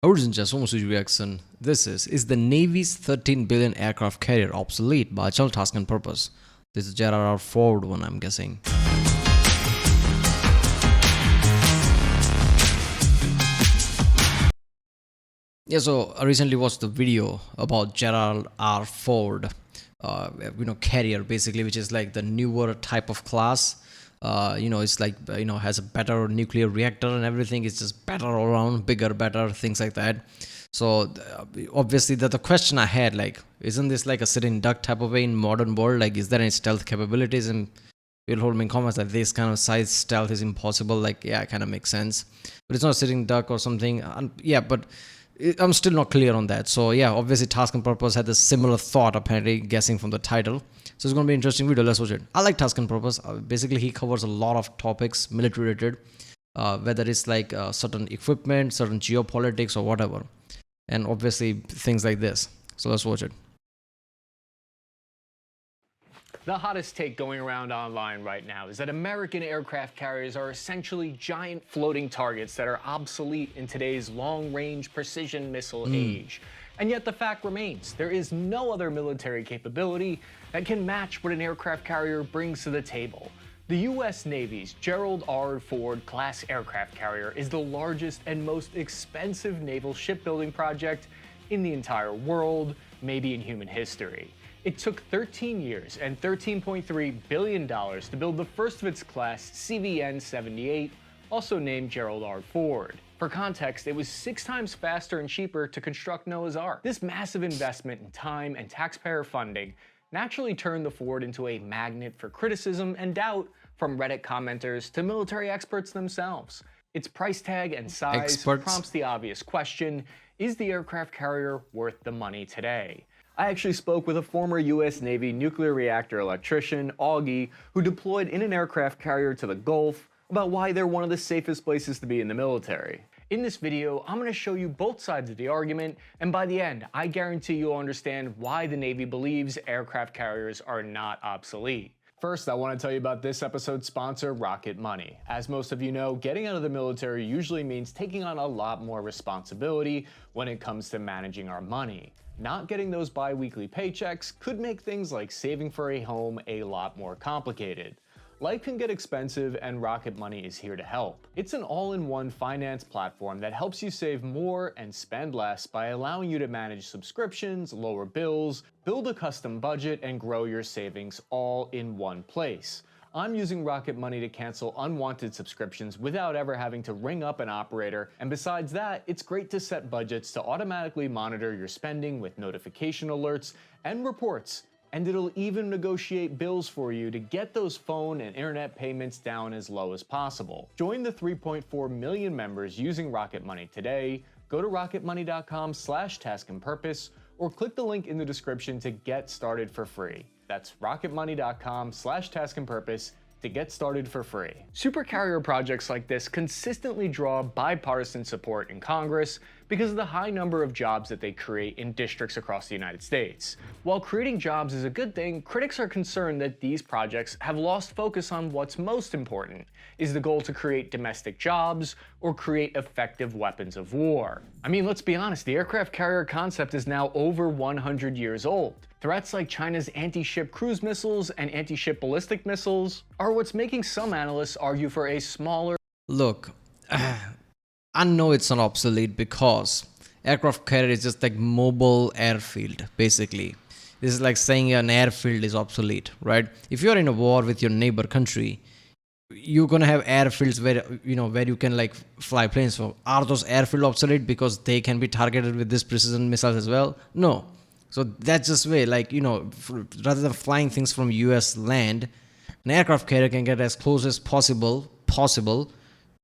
Urgent Somusuji reaction. This is the Navy's 13 billion aircraft carrier obsolete by actual task and purpose. This is JRR Ford one, I'm guessing. Yeah, so I recently watched the video about Gerald R. Ford, carrier basically, which is like the newer type of class. It's like has a better nuclear reactor and everything. It's just better all around, bigger, better, things like that. So obviously, the question I had, like, isn't this like a sitting duck type of way in modern world? Like, is there any stealth capabilities? And you'll hold me in comments that this kind of size stealth is impossible. Like, yeah, it kind of makes sense, but it's not a sitting duck or something. But I'm still not clear on that. So yeah, obviously Task and Purpose had a similar thought, apparently, guessing from the title. So it's going to be an interesting video. Let's watch it. I like Task and Purpose. Basically, he covers a lot of topics, military related, whether it's like certain equipment, certain geopolitics, or whatever. And obviously things like this. So let's watch it. The hottest take going around online right now is that American aircraft carriers are essentially giant floating targets that are obsolete in today's long-range precision missile age. And yet the fact remains, there is no other military capability that can match what an aircraft carrier brings to the table. The U.S. Navy's Gerald R. Ford class aircraft carrier is the largest and most expensive naval shipbuilding project in the entire world, maybe in human history. It took 13 years and $13.3 billion to build the first of its class CVN-78, also named Gerald R. Ford. For context, it was 6 times faster and cheaper to construct Noah's Ark. This massive investment in time and taxpayer funding naturally turned the Ford into a magnet for criticism and doubt from Reddit commenters to military experts themselves. Its price tag and size prompts the obvious question, is the aircraft carrier worth the money today? I actually spoke with a former US Navy nuclear reactor electrician, Augie, who deployed in an aircraft carrier to the Gulf, about why they're one of the safest places to be in the military. In this video, I'm going to show you both sides of the argument, and by the end, I guarantee you'll understand why the Navy believes aircraft carriers are not obsolete. First, I want to tell you about this episode's sponsor, Rocket Money. As most of you know, getting out of the military usually means taking on a lot more responsibility when it comes to managing our money. Not getting those bi-weekly paychecks could make things like saving for a home a lot more complicated. Life can get expensive, and Rocket Money is here to help. It's an all-in-one finance platform that helps you save more and spend less by allowing you to manage subscriptions, lower bills, build a custom budget, and grow your savings all in one place. I'm using Rocket Money to cancel unwanted subscriptions without ever having to ring up an operator, and besides that, it's great to set budgets to automatically monitor your spending with notification alerts and reports, and it'll even negotiate bills for you to get those phone and internet payments down as low as possible. Join the 3.4 million members using Rocket Money today. Go to rocketmoney.com/taskandpurpose or click the link in the description to get started for free. That's rocketmoney.com/taskandpurpose to get started for free. Supercarrier projects like this consistently draw bipartisan support in Congress because of the high number of jobs that they create in districts across the United States. While creating jobs is a good thing, critics are concerned that these projects have lost focus on what's most important. Is the goal to create domestic jobs or create effective weapons of war? I mean, let's be honest, the aircraft carrier concept is now over 100 years old. Threats like China's anti-ship cruise missiles and anti-ship ballistic missiles are what's making some analysts argue for a smaller... Look, I know it's not obsolete because aircraft carrier is just like mobile airfield, basically. This is like saying an airfield is obsolete, right? If you're in a war with your neighbor country, you're gonna have airfields where you can like fly planes from. Are those airfields obsolete because they can be targeted with this precision missiles as well? No. So that's just way, like, rather than flying things from US land, an aircraft carrier can get as close as possible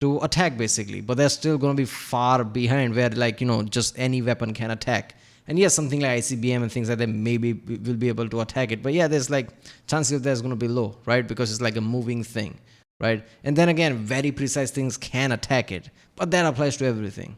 to attack, basically. But they're still going to be far behind where, like, just any weapon can attack. And yes, something like ICBM and things like that maybe will be able to attack it. But yeah, there's like chances of that's going to be low, right? Because it's like a moving thing, right? And then again, very precise things can attack it. But that applies to everything.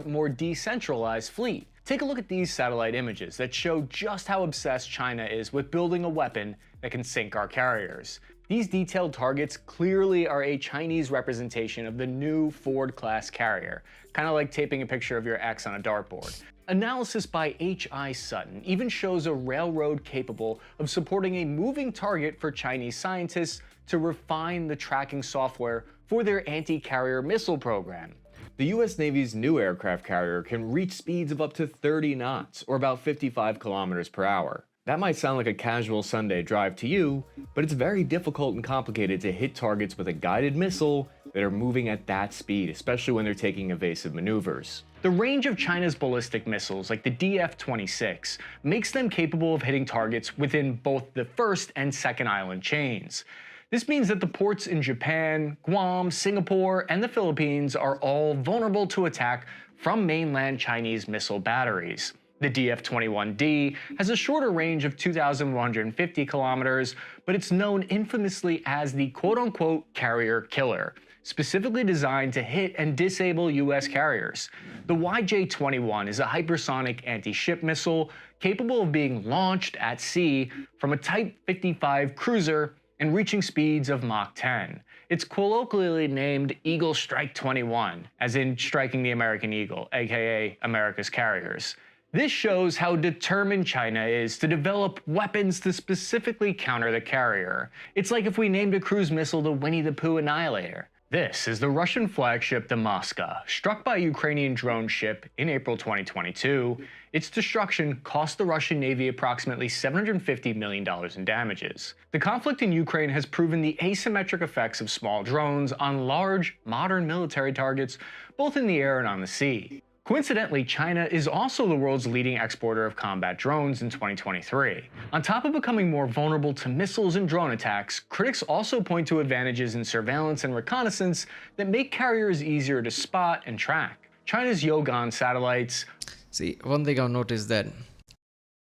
More decentralized fleet. Take a look at these satellite images that show just how obsessed China is with building a weapon that can sink our carriers. These detailed targets clearly are a Chinese representation of the new Ford-class carrier, kind of like taping a picture of your ex on a dartboard. Analysis by H.I. Sutton even shows a railroad capable of supporting a moving target for Chinese scientists to refine the tracking software for their anti-carrier missile program. The US Navy's new aircraft carrier can reach speeds of up to 30 knots, or about 55 kilometers per hour. That might sound like a casual Sunday drive to you, but it's very difficult and complicated to hit targets with a guided missile that are moving at that speed, especially when they're taking evasive maneuvers. The range of China's ballistic missiles, like the DF-26, makes them capable of hitting targets within both the first and second island chains. This means that the ports in Japan, Guam, Singapore, and the Philippines are all vulnerable to attack from mainland Chinese missile batteries. The DF-21D has a shorter range of 2,150 kilometers, but it's known infamously as the quote-unquote carrier killer, specifically designed to hit and disable US carriers. The YJ-21 is a hypersonic anti-ship missile capable of being launched at sea from a Type 55 cruiser and reaching speeds of Mach 10. It's colloquially named Eagle Strike 21, as in striking the American eagle, aka America's carriers. This shows how determined China is to develop weapons to specifically counter the carrier. It's like if we named a cruise missile the Winnie the Pooh Annihilator. This is the Russian flagship the Moscow, struck by a Ukrainian drone ship in April 2022. Its destruction cost the Russian Navy approximately $750 million in damages. The conflict in Ukraine has proven the asymmetric effects of small drones on large, modern military targets, both in the air and on the sea. Coincidentally, China is also the world's leading exporter of combat drones in 2023. On top of becoming more vulnerable to missiles and drone attacks, critics also point to advantages in surveillance and reconnaissance that make carriers easier to spot and track. China's Yogan satellites. See, one thing I've noticed that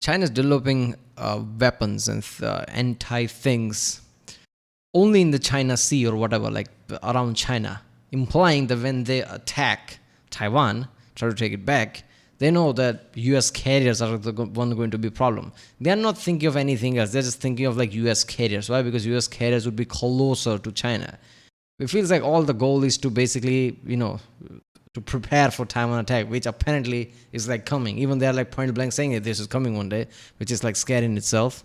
China's developing weapons and anti-things only in the China Sea or whatever, like around China, implying that when they attack Taiwan, try to take it back, they know that US carriers are the one going to be a problem. They are not thinking of anything else. They're just thinking of like US carriers. Why? Because US carriers would be closer to China. It feels like all the goal is to basically, to prepare for Taiwan attack, which apparently is like coming. Even they're like point blank saying that this is coming one day, which is like scary in itself.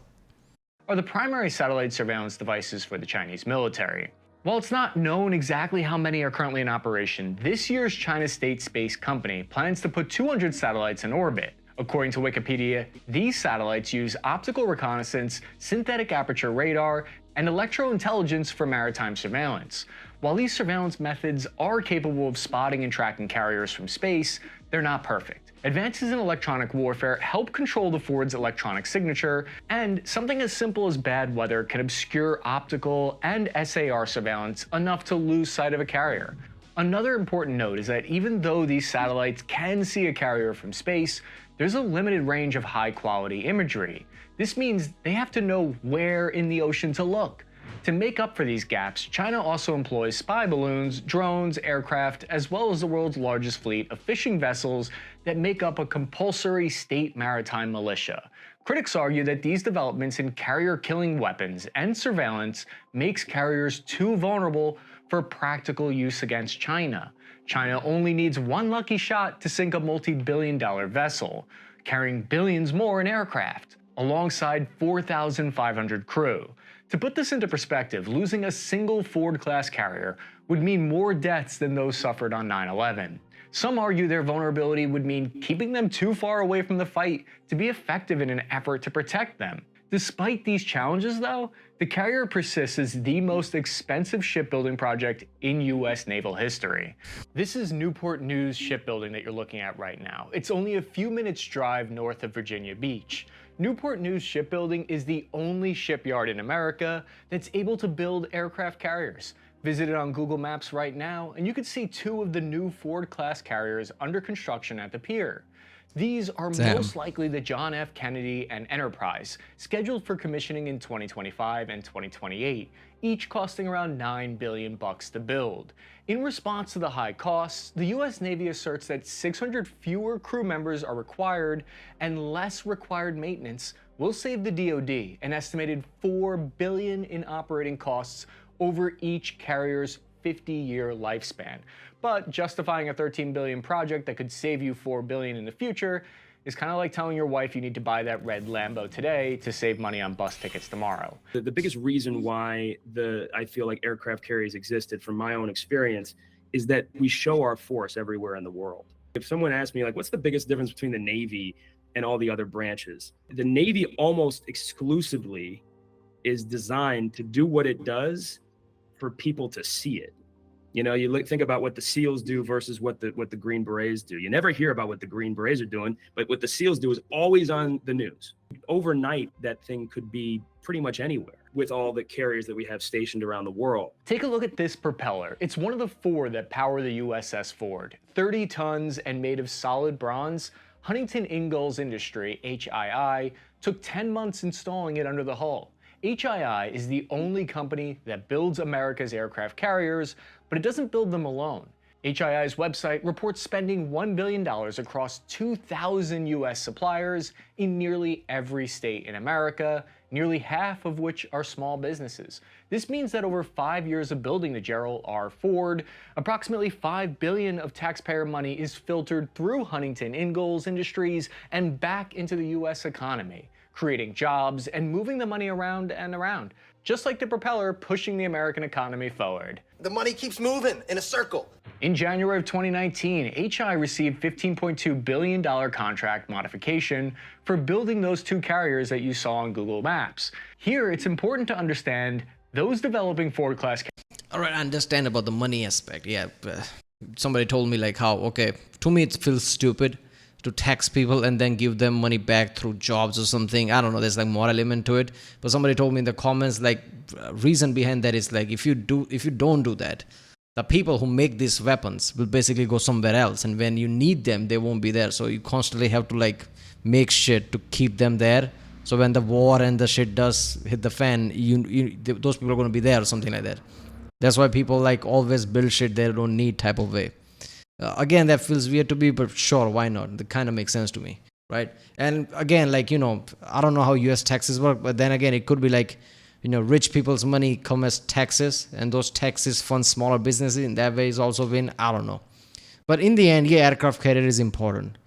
Are the primary satellite surveillance devices for the Chinese military. While it's not known exactly how many are currently in operation, this year's China State Space Company plans to put 200 satellites in orbit. According to Wikipedia, these satellites use optical reconnaissance, synthetic aperture radar, and electro-intelligence for maritime surveillance. While these surveillance methods are capable of spotting and tracking carriers from space, they're not perfect. Advances in electronic warfare help control the Ford's electronic signature, and something as simple as bad weather can obscure optical and SAR surveillance enough to lose sight of a carrier. Another important note is that even though these satellites can see a carrier from space, there's a limited range of high-quality imagery. This means they have to know where in the ocean to look. To make up for these gaps, China also employs spy balloons, drones, aircraft, as well as the world's largest fleet of fishing vessels that make up a compulsory state maritime militia. Critics argue that these developments in carrier-killing weapons and surveillance makes carriers too vulnerable for practical use against China. China only needs one lucky shot to sink a multi-billion-dollar vessel, carrying billions more in aircraft, alongside 4,500 crew. To put this into perspective, losing a single Ford-class carrier would mean more deaths than those suffered on 9/11. Some argue their vulnerability would mean keeping them too far away from the fight to be effective in an effort to protect them. Despite these challenges, though, the carrier persists as the most expensive shipbuilding project in US naval history. This is Newport News Shipbuilding that you're looking at right now. It's only a few minutes drive north of Virginia Beach. Newport News Shipbuilding is the only shipyard in America that's able to build aircraft carriers. Visit it on Google Maps right now, and you can see two of the new Ford-class carriers under construction at the pier. These are Damn. most likely the John F. Kennedy and Enterprise, scheduled for commissioning in 2025 and 2028, each costing around $9 billion to build. In response to the high costs, the U.S. Navy asserts that 600 fewer crew members are required, and less required maintenance will save the DoD an estimated $4 billion in operating costs over each carrier's 50-year lifespan. But justifying a $13 billion project that could save you $4 billion in the future is kind of like telling your wife you need to buy that red Lambo today to save money on bus tickets tomorrow. The biggest reason why I feel like aircraft carriers existed, from my own experience, is that we show our force everywhere in the world. If someone asked me, like, what's the biggest difference between the Navy and all the other branches? The Navy almost exclusively is designed to do what it does for people to see it. You know, you think about what the SEALs do versus what the Green Berets do. You never hear about what the Green Berets are doing, but what the SEALs do is always on the news. Overnight, that thing could be pretty much anywhere with all the carriers that we have stationed around the world. Take a look at this propeller. It's one of the four that power the USS Ford. 30 tons and made of solid bronze, Huntington Ingalls Industry, HII, took 10 months installing it under the hull. HII is the only company that builds America's aircraft carriers, but it doesn't build them alone. HII's website reports spending $1 billion across 2,000 US suppliers in nearly every state in America, nearly half of which are small businesses. This means that over 5 years of building the Gerald R. Ford, approximately $5 billion of taxpayer money is filtered through Huntington Ingalls Industries and back into the US economy, creating jobs and moving the money around and around, just like the propeller pushing the American economy forward. The money keeps moving in a circle. In January of 2019, HI received $15.2 billion contract modification for building those two carriers that you saw on Google Maps. Here, it's important to understand those developing Ford-class. All right, I understand about the money aspect. Yeah, somebody told me like how, okay, to me it feels stupid to tax people and then give them money back through jobs or something. I don't know, there's like more element to it. But somebody told me in the comments, like, reason behind that is like, if you don't do that, the people who make these weapons will basically go somewhere else, and when you need them, they won't be there. So you constantly have to like make shit to keep them there. So when the war and the shit does hit the fan, those people are going to be there or something like that. That's why people like always build shit they don't need type of way. Again, that feels weird to me, but sure, why not? That kind of makes sense to me, right? And again, like, you know, I don't know how US taxes work, but then again, it could be like, you know, rich people's money come as taxes, and those taxes fund smaller businesses. In that way is also win. I don't know. But in the end, yeah, aircraft carrier is important,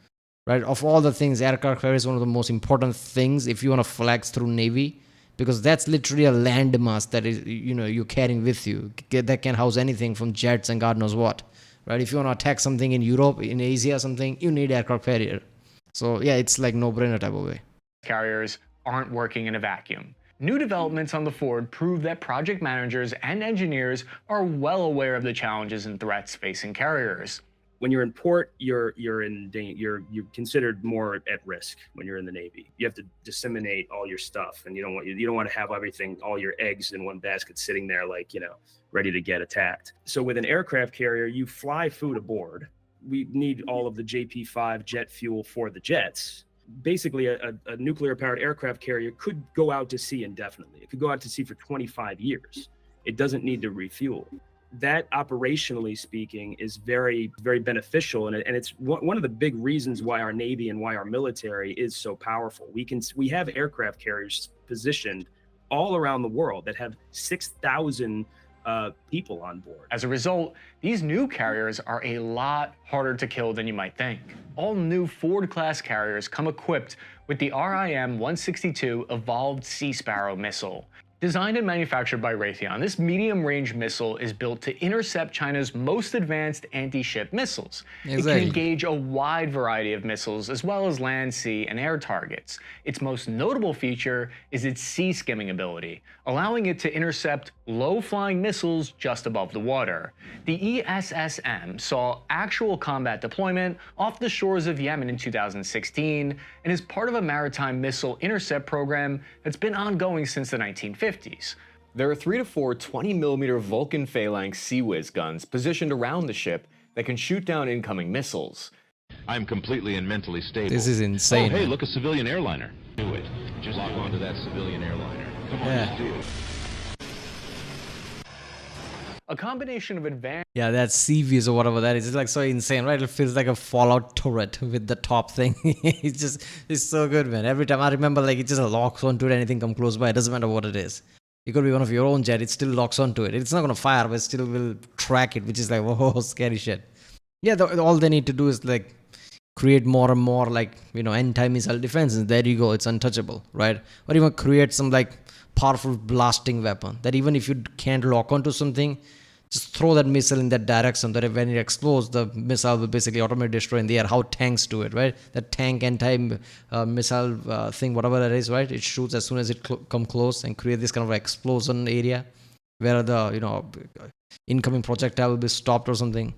right? Of all the things, aircraft carrier is one of the most important things if you want to flex through Navy, because that's literally a landmass that is, you know, you're carrying with you. That can house anything from jets and God knows what, right? If you want to attack something in Europe, in Asia, something, you need aircraft carrier. So yeah, it's like no-brainer type of way. Carriers aren't working in a vacuum. New developments on the Ford prove that project managers and engineers are well aware of the challenges and threats facing carriers. When you're in port, you're considered more at risk when you're in the Navy. You have to disseminate all your stuff, and you don't want to have everything, all your eggs in one basket sitting there, like, you know, ready to get attacked. So with an aircraft carrier, you fly food aboard. We need all of the JP5 jet fuel for the jets. Basically, a nuclear-powered aircraft carrier could go out to sea indefinitely. It could go out to sea for 25 years. It doesn't need to refuel. That, operationally speaking, is very, very beneficial, and it's one of the big reasons why our Navy and why our military is so powerful. We have aircraft carriers positioned all around the world that have 6,000 people on board. As a result, these new carriers are a lot harder to kill than you might think. All new Ford-class carriers come equipped with the RIM-162 Evolved Sea Sparrow missile. Designed and manufactured by Raytheon, this medium-range missile is built to intercept China's most advanced anti-ship missiles. Exactly. It can engage a wide variety of missiles, as well as land, sea, and air targets. Its most notable feature is its sea-skimming ability, allowing it to intercept low-flying missiles just above the water. The ESSM saw actual combat deployment off the shores of Yemen in 2016 and is part of a maritime missile intercept program that's been ongoing since the 1950s. There are 3 to 4 20mm Vulcan Phalanx Sea Whiz guns positioned around the ship that can shoot down incoming missiles. I'm completely and mentally stable. This is insane. Oh, hey, man. look, a civilian airliner. Do it. Just lock onto that civilian airliner. Come on, Yeah. just do it. A combination of advanced Yeah, that CVs or whatever that is. It's like so insane, right? It feels like a Fallout turret with the top thing. It's so good, man. Every time I remember, like, it just locks onto it. Anything come close by, it doesn't matter what it is. It could be one of your own jet. It still locks onto it. It's not gonna fire, but it still will track it, which is like, whoa, scary shit. Yeah, all they need to do is like create more and more, like, anti-missile defenses. There you go. It's untouchable, right? Or even create some like powerful blasting weapon that even if you can't lock onto something, just throw that missile in that direction, that when it explodes, the missile will basically automatically destroy in the air. How tanks do it, right? That tank anti-missile thing, whatever that is, right? It shoots as soon as it come close and create this kind of explosion area where the incoming projectile will be stopped or something.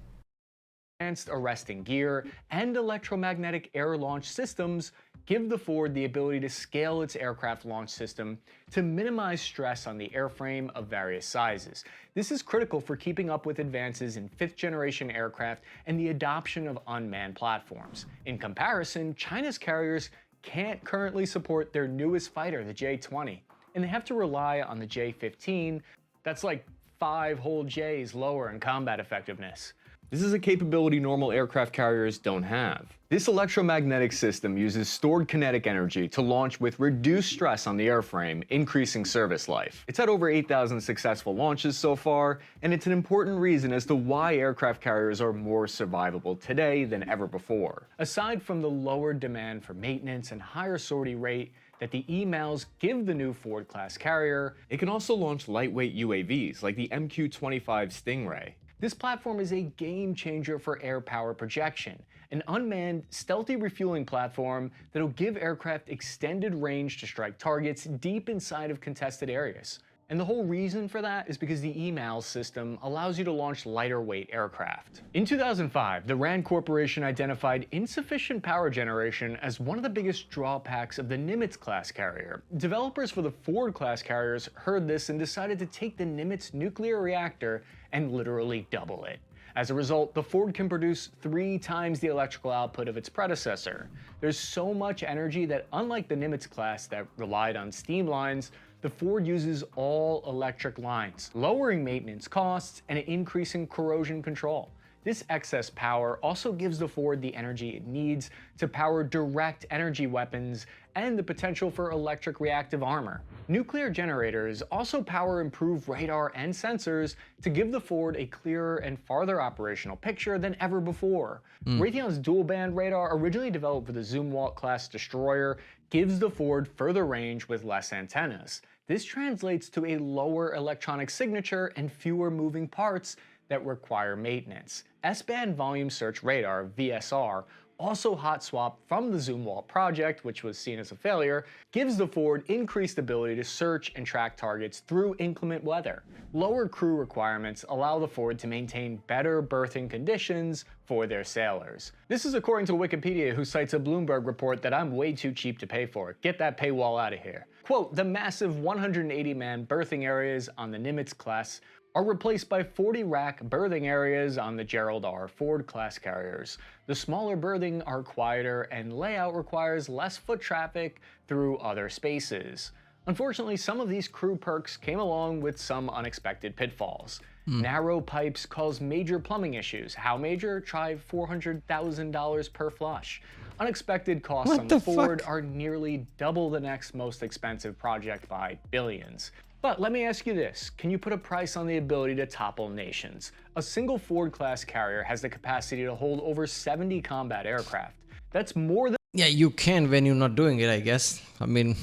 arresting gear and electromagnetic air launch systems give the Ford the ability to scale its aircraft launch system to minimize stress on the airframe of various sizes. This is critical for keeping up with advances in fifth-generation aircraft and the adoption of unmanned platforms. In comparison, China's carriers can't currently support their newest fighter, the J-20, and they have to rely on the J-15. That's like 5 whole J's lower in combat effectiveness. This is a capability normal aircraft carriers don't have. This electromagnetic system uses stored kinetic energy to launch with reduced stress on the airframe, increasing service life. It's had over 8,000 successful launches so far, and it's an important reason as to why aircraft carriers are more survivable today than ever before. Aside from the lower demand for maintenance and higher sortie rate that the EMALs give the new Ford-class carrier, it can also launch lightweight UAVs like the MQ-25 Stingray. This platform is a game changer for air power projection, an unmanned, stealthy refueling platform that'll give aircraft extended range to strike targets deep inside of contested areas. And the whole reason for that is because the EMALS system allows you to launch lighter weight aircraft. In 2005, the RAND Corporation identified insufficient power generation as one of the biggest drawbacks of the Nimitz-class carrier. Developers for the Ford-class carriers heard this and decided to take the Nimitz nuclear reactor and literally double it. As a result, the Ford can produce 3 times the electrical output of its predecessor. There's so much energy that, unlike the Nimitz class that relied on steam lines, the Ford uses all electric lines, lowering maintenance costs and increasing corrosion control. This excess power also gives the Ford the energy it needs to power direct energy weapons and the potential for electric reactive armor. Nuclear generators also power improved radar and sensors to give the Ford a clearer and farther operational picture than ever before. Raytheon's dual-band radar, originally developed for the Zumwalt-class destroyer, gives the Ford further range with less antennas. This translates to a lower electronic signature and fewer moving parts that require maintenance. S-band volume search radar, VSR, also hot swapped from the Zumwalt project, which was seen as a failure, gives the Ford increased ability to search and track targets through inclement weather. Lower crew requirements allow the Ford to maintain better berthing conditions for their sailors. This is according to Wikipedia, who cites a Bloomberg report that I'm way too cheap to pay for. Get that paywall out of here. Quote, the massive 180-man berthing areas on the Nimitz class are replaced by 40-rack berthing areas on the Gerald R. Ford class carriers. The smaller berthing are quieter and layout requires less foot traffic through other spaces. Unfortunately, some of these crew perks came along with some unexpected pitfalls. Narrow pipes cause major plumbing issues. How major? Try $400,000 per flush. Unexpected costs on the Ford are nearly double the next most expensive project by billions. But let me ask you this, can you put a price on the ability to topple nations? A single Ford-class carrier has the capacity to hold over 70 combat aircraft. That's more than... Yeah, you can when you're not doing it, I guess. I mean,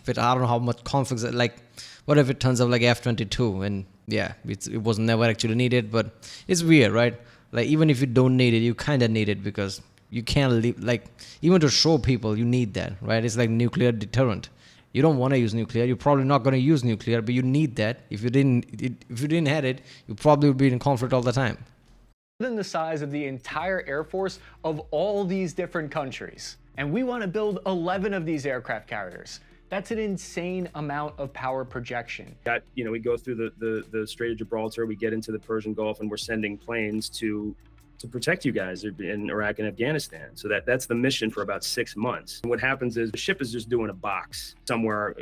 but I don't know how much conflicts, like, what if it turns out like F-22 and yeah, it was never actually needed, but it's weird, right? Like, even if you don't need it, you kind of need it because you can't leave, like, even to show people you need that, right? It's like nuclear deterrent. You don't want to use nuclear. You're probably not going to use nuclear, but you need that. If you didn't have it, you probably would be in conflict all the time. Than the size of the entire Air Force of all these different countries. And we want to build 11 of these aircraft carriers. That's an insane amount of power projection. We go through the Strait of Gibraltar, we get into the Persian Gulf, and we're sending planes to protect you guys in Iraq and Afghanistan. So that's the mission for about 6 months. And what happens is the ship is just doing a box somewhere,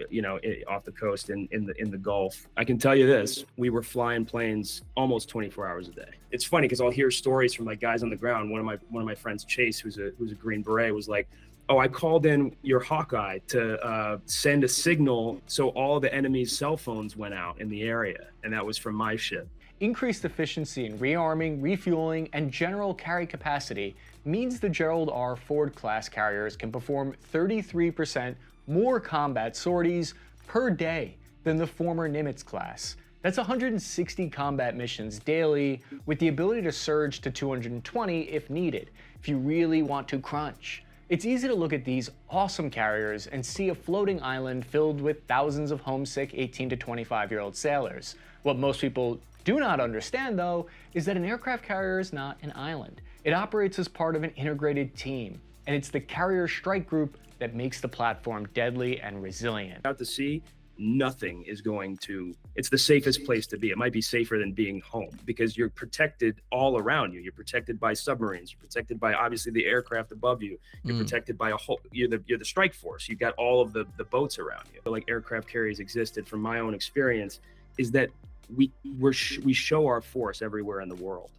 off the coast in the Gulf. I can tell you this: we were flying planes almost 24 hours a day. It's funny because I'll hear stories from like guys on the ground. One of my friends, Chase, who's a Green Beret, was like, "Oh, I called in your Hawkeye to send a signal so all the enemy's cell phones went out in the area, and that was from my ship." Increased efficiency in rearming, refueling, and general carry capacity means the Gerald R. Ford class carriers can perform 33% more combat sorties per day than the former Nimitz class. That's 160 combat missions daily, with the ability to surge to 220 if needed, if you really want to crunch. It's easy to look at these awesome carriers and see a floating island filled with thousands of homesick 18 to 25-year-old sailors. What most people do not understand, though, is that an aircraft carrier is not an island. It operates as part of an integrated team, and it's the carrier strike group that makes the platform deadly and resilient. Out to sea, nothing is going to, it's the safest place to be. It might be safer than being home because you're protected all around you. You're protected by submarines. You're protected by obviously the aircraft above you. You're protected by you're the strike force. You've got all of the boats around you. Like aircraft carriers existed, from my own experience, is that we show our force everywhere in the world,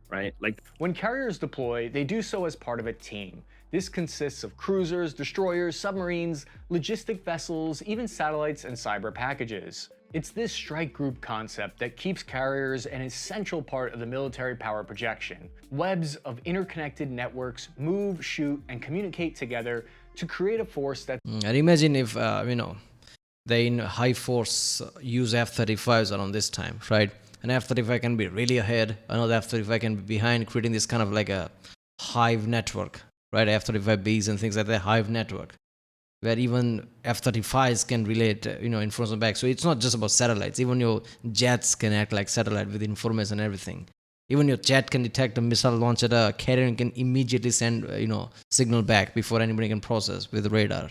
right? Like when carriers deploy, they do so as part of a team. This consists of cruisers, destroyers, submarines, logistic vessels, even satellites and cyber packages. It's this strike group concept that keeps carriers an essential part of the military power projection. Webs of interconnected networks move, shoot, and communicate together to create a force that... And imagine if, they in high force use F-35s around this time, right? An F-35 can be really ahead, another F-35 can be behind, creating this kind of like a hive network, right? F-35Bs and things like that, hive network, where even F-35s can relate, information back. So it's not just about satellites. Even your jets can act like satellite with information and everything. Even your jet can detect a missile launch at a carrier and can immediately send, signal back before anybody can process with radar.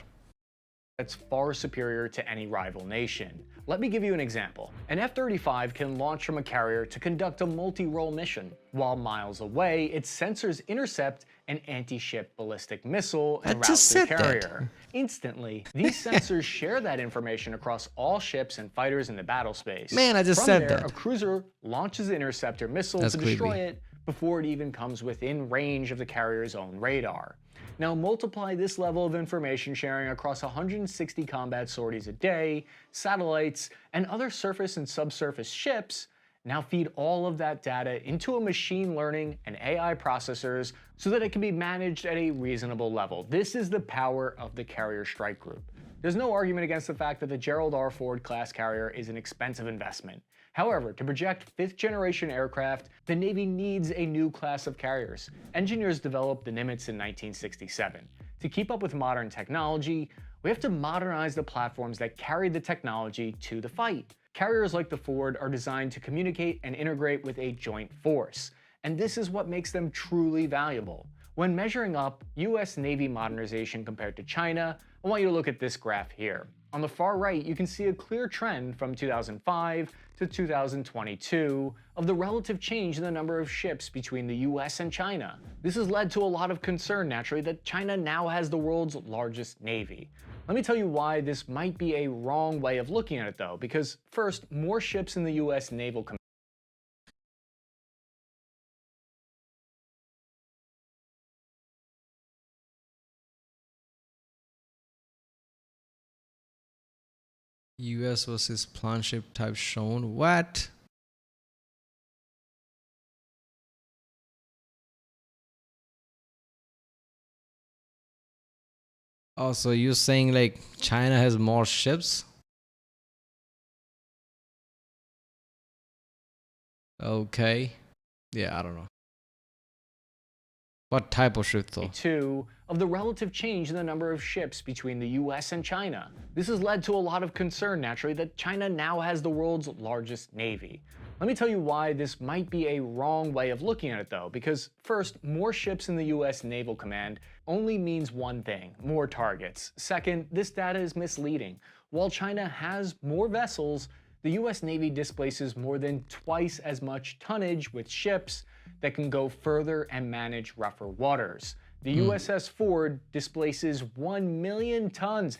That's far superior to any rival nation. Let me give you an example. An F-35 can launch from a carrier to conduct a multi-role mission. While miles away, its sensors intercept an anti-ship ballistic missile and route the carrier. Instantly, these sensors share that information across all ships and fighters in the battle space. Man, I just said that. A cruiser launches the interceptor missile to destroy it before it even comes within range of the carrier's own radar. Now multiply this level of information sharing across 160 combat sorties a day, satellites, and other surface and subsurface ships. Now feed all of that data into a machine learning and AI processors so that it can be managed at a reasonable level. This is the power of the carrier strike group. There's no argument against the fact that the Gerald R. Ford class carrier is an expensive investment. However, to project fifth-generation aircraft, the Navy needs a new class of carriers. Engineers developed the Nimitz in 1967. To keep up with modern technology, we have to modernize the platforms that carry the technology to the fight. Carriers like the Ford are designed to communicate and integrate with a joint force, and this is what makes them truly valuable. When measuring up US Navy modernization compared to China, I want you to look at this graph here. On the far right, you can see a clear trend from 2005 to 2022 of the relative change in the number of ships between the US and China. This has led to a lot of concern, naturally, that China now has the world's largest navy. Let me tell you why this might be a wrong way of looking at it, though, because first, more ships in the US naval command. US versus planship type shown. What? Oh, so you're saying like China has more ships? Okay. Yeah, I don't know. What type of ship though? Two, of the relative change in the number of ships between the US and China. This has led to a lot of concern, naturally, that China now has the world's largest navy. Let me tell you why this might be a wrong way of looking at it though, because first, more ships in the US Naval Command only means one thing: more targets. Second, this data is misleading. While China has more vessels, the US Navy displaces more than twice as much tonnage with ships that can go further and manage rougher waters. The USS Ford displaces 1 million tons.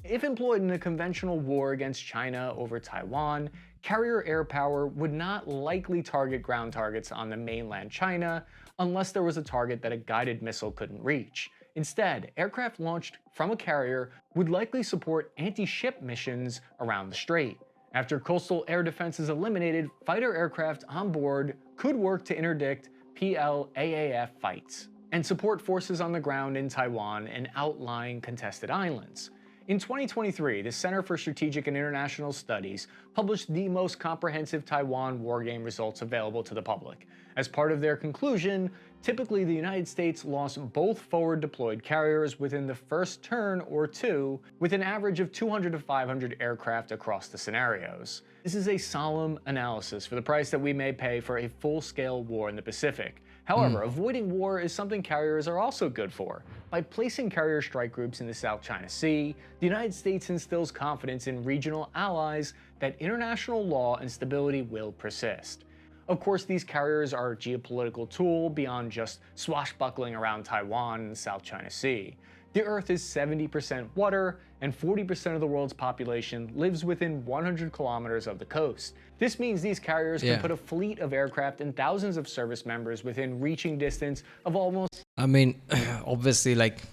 If employed in a conventional war against China over Taiwan, carrier air power would not likely target ground targets on the mainland China unless there was a target that a guided missile couldn't reach. Instead, aircraft launched from a carrier would likely support anti-ship missions around the strait. After coastal air defense is eliminated, fighter aircraft on board could work to interdict PLAAF fights and support forces on the ground in Taiwan and outlying contested islands. In 2023, the Center for Strategic and International Studies published the most comprehensive Taiwan wargame results available to the public. As part of their conclusion, typically the United States lost both forward deployed carriers within the first turn or two, with an average of 200 to 500 aircraft across the scenarios. This is a solemn analysis for the price that we may pay for a full-scale war in the Pacific. However, avoiding war is something carriers are also good for. By placing carrier strike groups in the South China Sea, the United States instills confidence in regional allies that international law and stability will persist. Of course, these carriers are a geopolitical tool beyond just swashbuckling around Taiwan and the South China Sea. The Earth is 70% water, and 40% of the world's population lives within 100 kilometers of the coast. This means these carriers can put a fleet of aircraft and thousands of service members within reaching distance of almost... I mean, obviously, like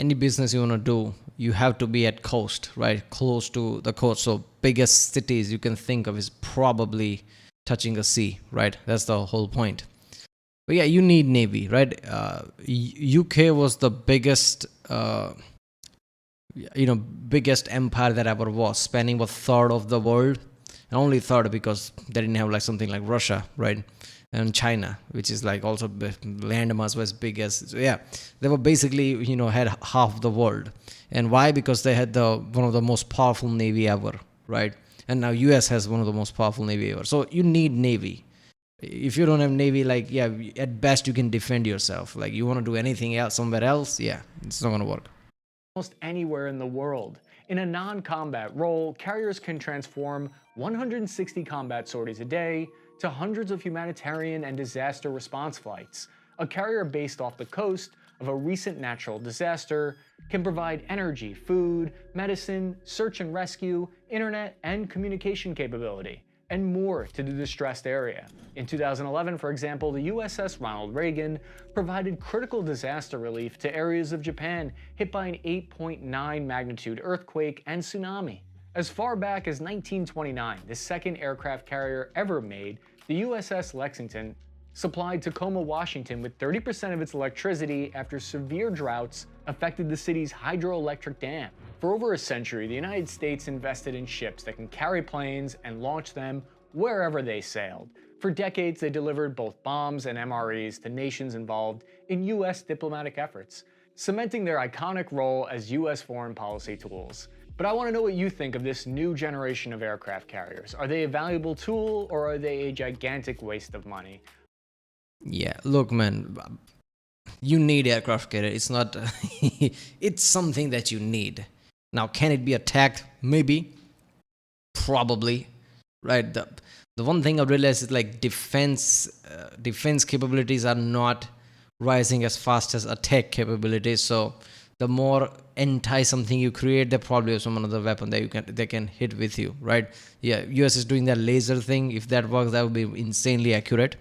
any business you want to do, you have to be at coast, right? Close to the coast. So biggest cities you can think of is probably touching a sea, right? That's the whole point. But yeah, you need Navy, right? UK was the biggest, biggest empire that ever was, spanning about third of the world, and only third because they didn't have like something like Russia, right? And China, which is like also landmass was big as. So yeah, they were basically had half the world. And why? Because they had one of the most powerful navy ever, right? And now US has one of the most powerful navy ever. So you need Navy. If you don't have Navy, like, yeah, at best you can defend yourself. Like, you want to do anything else somewhere else, yeah, it's not going to work. Almost anywhere in the world. In a non-combat role, carriers can transform 160 combat sorties a day to hundreds of humanitarian and disaster response flights. A carrier based off the coast of a recent natural disaster can provide energy, food, medicine, search and rescue, internet, and communication capability, and more to the distressed area. In 2011, for example, the USS Ronald Reagan provided critical disaster relief to areas of Japan hit by an 8.9 magnitude earthquake and tsunami. As far back as 1929, the second aircraft carrier ever made, the USS Lexington supplied Tacoma, Washington with 30% of its electricity after severe droughts affected the city's hydroelectric dam. For over a century, the United States invested in ships that can carry planes and launch them wherever they sailed. For decades, they delivered both bombs and MREs to nations involved in U.S. diplomatic efforts, cementing their iconic role as U.S. foreign policy tools. But I want to know what you think of this new generation of aircraft carriers. Are they a valuable tool, or are they a gigantic waste of money? Yeah, look, man, you need aircraft carrier. It's not, it's something that you need. Now, can it be attacked? Maybe. Probably. Right? The one thing I realized is like defense capabilities are not rising as fast as attack capabilities. So the more anti-something you create, they probably have some another weapon that they can hit with you, right? Yeah, US is doing that laser thing. If that works, that would be insanely accurate.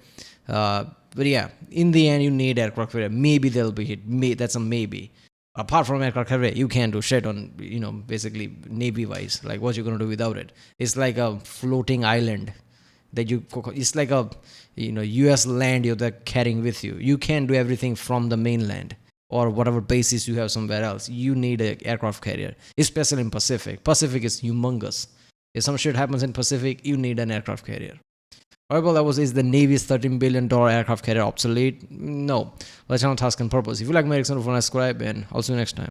But yeah, in the end, you need aircraft carrier. Maybe they'll be hit. That's a maybe. Apart from aircraft carrier, you can't do shit on, basically Navy-wise. Like, what you gonna do without it? It's like a floating island that it's like a, U.S. land you're carrying with you. You can't do everything from the mainland or whatever bases you have somewhere else. You need an aircraft carrier, especially in Pacific. Pacific is humongous. If some shit happens in Pacific, you need an aircraft carrier. Alright, well, is the Navy's $13 billion aircraft carrier obsolete? No. Let's channel task and purpose. If you like my subscribe, and I'll see you next time.